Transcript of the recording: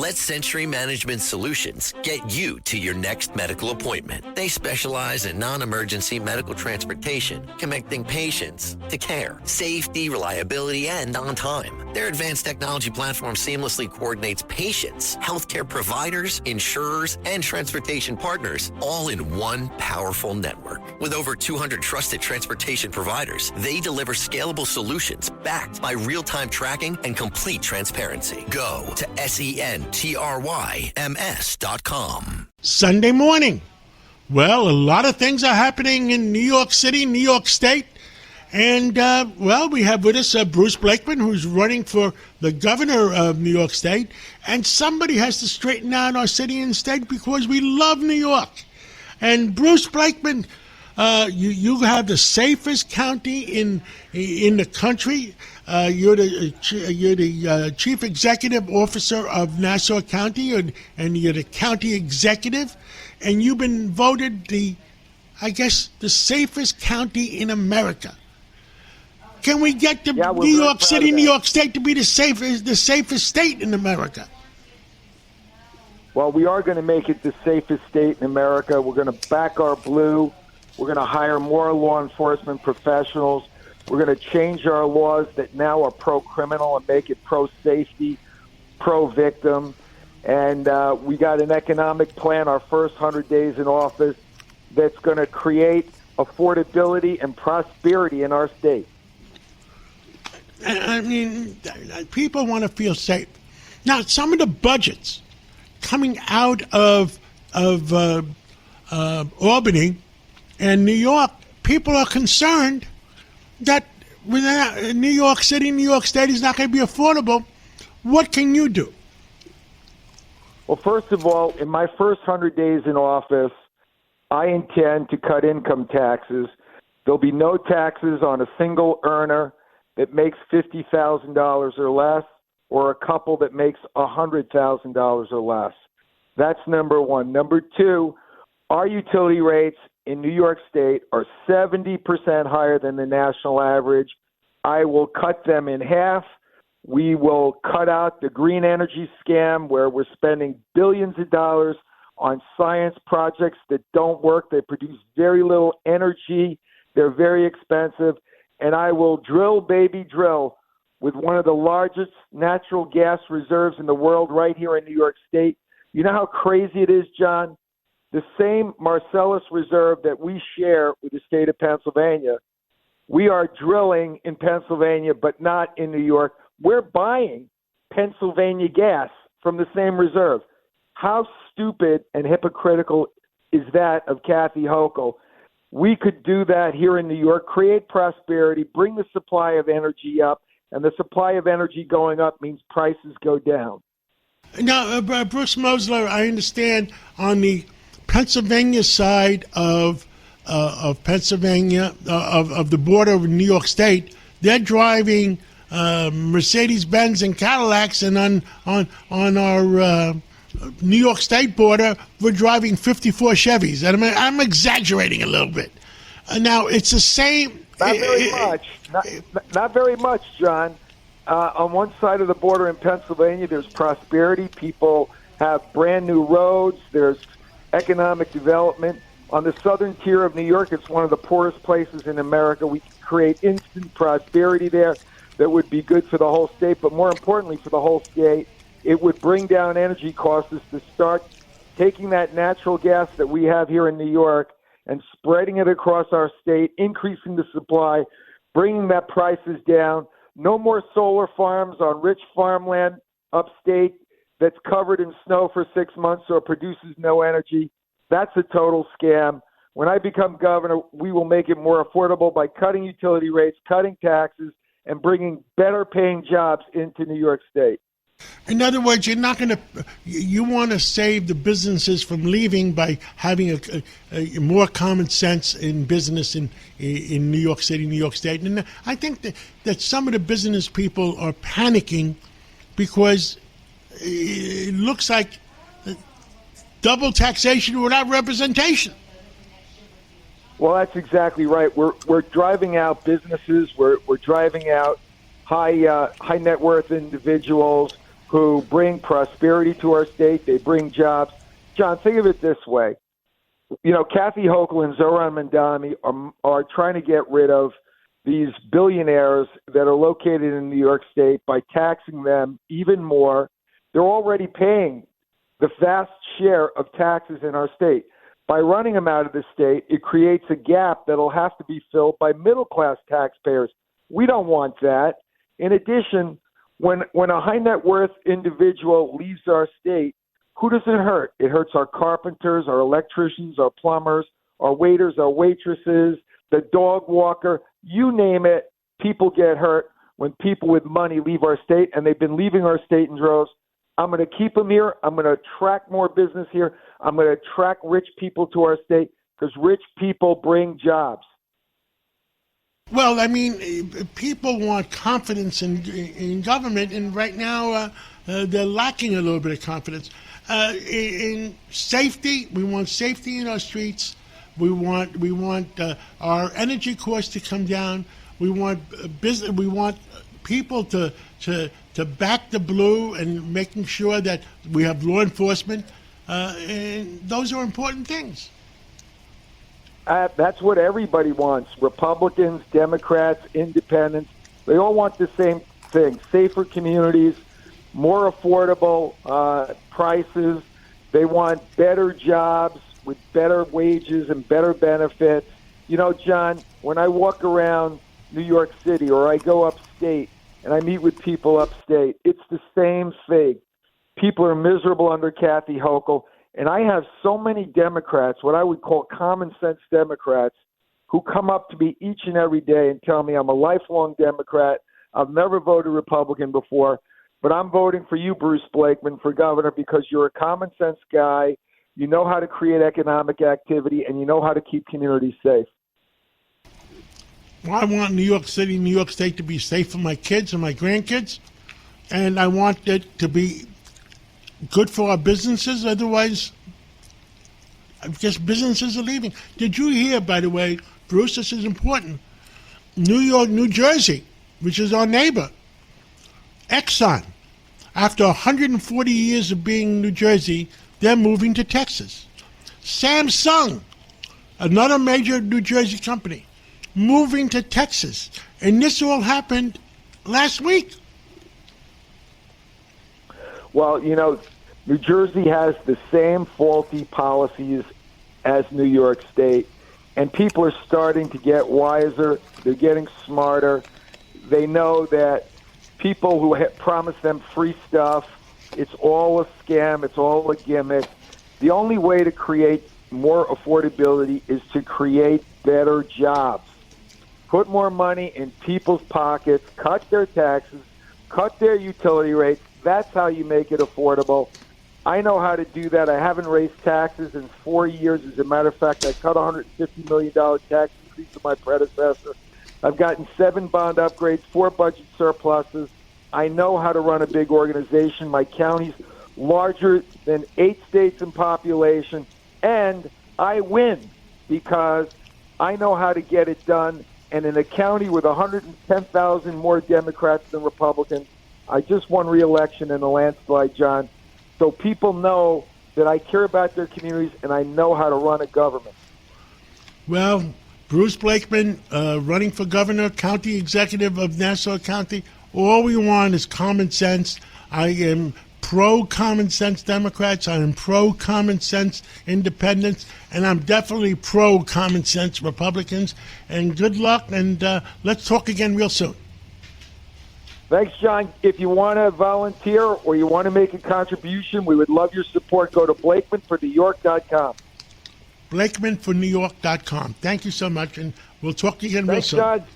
Let Century Management Solutions get you to your next medical appointment. They specialize in non-emergency medical transportation, connecting patients to care, safety, reliability, and on time. Their advanced technology platform seamlessly coordinates patients, healthcare providers, insurers, and transportation partners all in one powerful network. With over 200 trusted transportation providers, they deliver scalable solutions backed by real-time tracking and complete transparency. Go to SENTRYMS.com. Sunday morning. Well, a lot of things are happening in New York City, New York State. And, we have with us Bruce Blakeman, who's running for the governor of New York State. And somebody has to straighten out our city and state because we love New York. And Bruce Blakeman, you have the safest county in the country. You're the chief executive officer of Nassau County, and you're the county executive. And you've been voted the safest county in America. Can we get New York City, New York State to be the safest state in America? Well, we are going to make it the safest state in America. We're going to back our blue. We're going to hire more law enforcement professionals. We're going to change our laws that now are pro-criminal and make it pro-safety, pro-victim. And we got an economic plan, our first 100 days in office, that's going to create affordability and prosperity in our state. I mean, people want to feel safe. Now, some of the budgets coming out of Albany and New York, people are concerned that New York City, New York State is not going to be affordable. What can you do? Well, first of all, in my first 100 days in office, I intend to cut income taxes. There'll be no taxes on a single earner that makes $50,000 or less, or a couple that makes $100,000 or less. That's number one. Number two, our utility rates in New York State are 70% higher than the national average. I will cut them in half. We will cut out the green energy scam where we're spending billions of dollars on science projects that don't work. They produce very little energy. They're very expensive. And I will drill, baby, drill with one of the largest natural gas reserves in the world right here in New York State. You know how crazy it is, John? The same Marcellus Reserve that we share with the state of Pennsylvania, we are drilling in Pennsylvania, but not in New York. We're buying Pennsylvania gas from the same reserve. How stupid and hypocritical is that of Kathy Hochul? We could do that here in New York, create prosperity, bring the supply of energy up, and the supply of energy going up means prices go down. Now, Bruce Mosler, I understand on the Pennsylvania side of Pennsylvania, of the border of New York State, they're driving Mercedes-Benz and Cadillacs, and on our New York State border, we're driving 54 Chevys. And I'm exaggerating a little bit. Now, it's the same. Not very much. Not very much, John. On one side of the border in Pennsylvania, there's prosperity. People have brand new roads. There's economic development. On the southern tier of New York, it's one of the poorest places in America. We can create instant prosperity there that would be good for the whole state, but more importantly for the whole state, it would bring down energy costs to start taking that natural gas that we have here in New York and spreading it across our state, increasing the supply, bringing that prices down. No more solar farms on rich farmland upstate that's covered in snow for 6 months or produces no energy. That's a total scam. When I become governor, we will make it more affordable by cutting utility rates, cutting taxes, and bringing better paying jobs into New York State. In other words, you want to save the businesses from leaving by having a more common sense in business in New York City, New York State. And I think that some of the business people are panicking because it looks like double taxation without representation. Well, that's exactly right. We're driving out businesses. We're driving out high net worth individuals. who bring prosperity to our state. They bring jobs. John, think of it this way. Kathy Hochul and Zoran Mandami are trying to get rid of these billionaires that are located in New York State by taxing them even more. They're already paying the vast share of taxes in our state. By running them out of the state, it creates a gap that'll have to be filled by middle-class taxpayers. We don't want that. In addition, when a high net worth individual leaves our state, who does it hurt? It hurts our carpenters, our electricians, our plumbers, our waiters, our waitresses, the dog walker, you name it. People get hurt when people with money leave our state, and they've been leaving our state in droves. I'm going to keep them here. I'm going to attract more business here. I'm going to attract rich people to our state because rich people bring jobs. Well, I mean, people want confidence in government, and right now they're lacking a little bit of confidence. In safety, we want safety in our streets. We want our energy costs to come down. We want business. We want people to back the blue and making sure that we have law enforcement. And those are important things. That's what everybody wants. Republicans, Democrats, independents, they all want the same thing. Safer communities, more affordable prices. They want better jobs with better wages and better benefits. John, when I walk around New York City or I go upstate and I meet with people upstate, it's the same thing. People are miserable under Kathy Hochul. And I have so many Democrats, what I would call common sense Democrats, who come up to me each and every day and tell me I'm a lifelong Democrat. I've never voted Republican before, but I'm voting for you, Bruce Blakeman, for governor because you're a common sense guy. You know how to create economic activity, and you know how to keep communities safe. Well, I want New York City, New York State to be safe for my kids and my grandkids, and I want it to be good for our businesses. Otherwise, I guess businesses are leaving. Did you hear, by the way, Bruce, this is important, New Jersey, which is our neighbor, Exxon, after 140 years of being in New Jersey, they're moving to Texas. Samsung, another major New Jersey company, moving to Texas. And this all happened last week. Well, New Jersey has the same faulty policies as New York State, and people are starting to get wiser. They're getting smarter. They know that people who promise them free stuff, it's all a scam, it's all a gimmick. The only way to create more affordability is to create better jobs. Put more money in people's pockets, cut their taxes, cut their utility rates. That's how you make it affordable. I know how to do that. I haven't raised taxes in 4 years. As a matter of fact, I cut $150 million tax increase to my predecessor. I've gotten 7 bond upgrades, 4 budget surpluses. I know how to run a big organization. My county's larger than 8 states in population, and I win because I know how to get it done. And in a county with 110,000 more Democrats than Republicans, I just won re-election in a landslide, John. So people know that I care about their communities and I know how to run a government. Well, Bruce Blakeman, running for governor, county executive of Nassau County, all we want is common sense. I am pro-common sense Democrats. I am pro-common sense independents. And I'm definitely pro-common sense Republicans. And good luck, and let's talk again real soon. Thanks, John. If you want to volunteer or you want to make a contribution, we would love your support. Go to BlakemanForNewYork.com. BlakemanForNewYork.com. Thank you so much, and we'll talk again real soon. Thanks, John.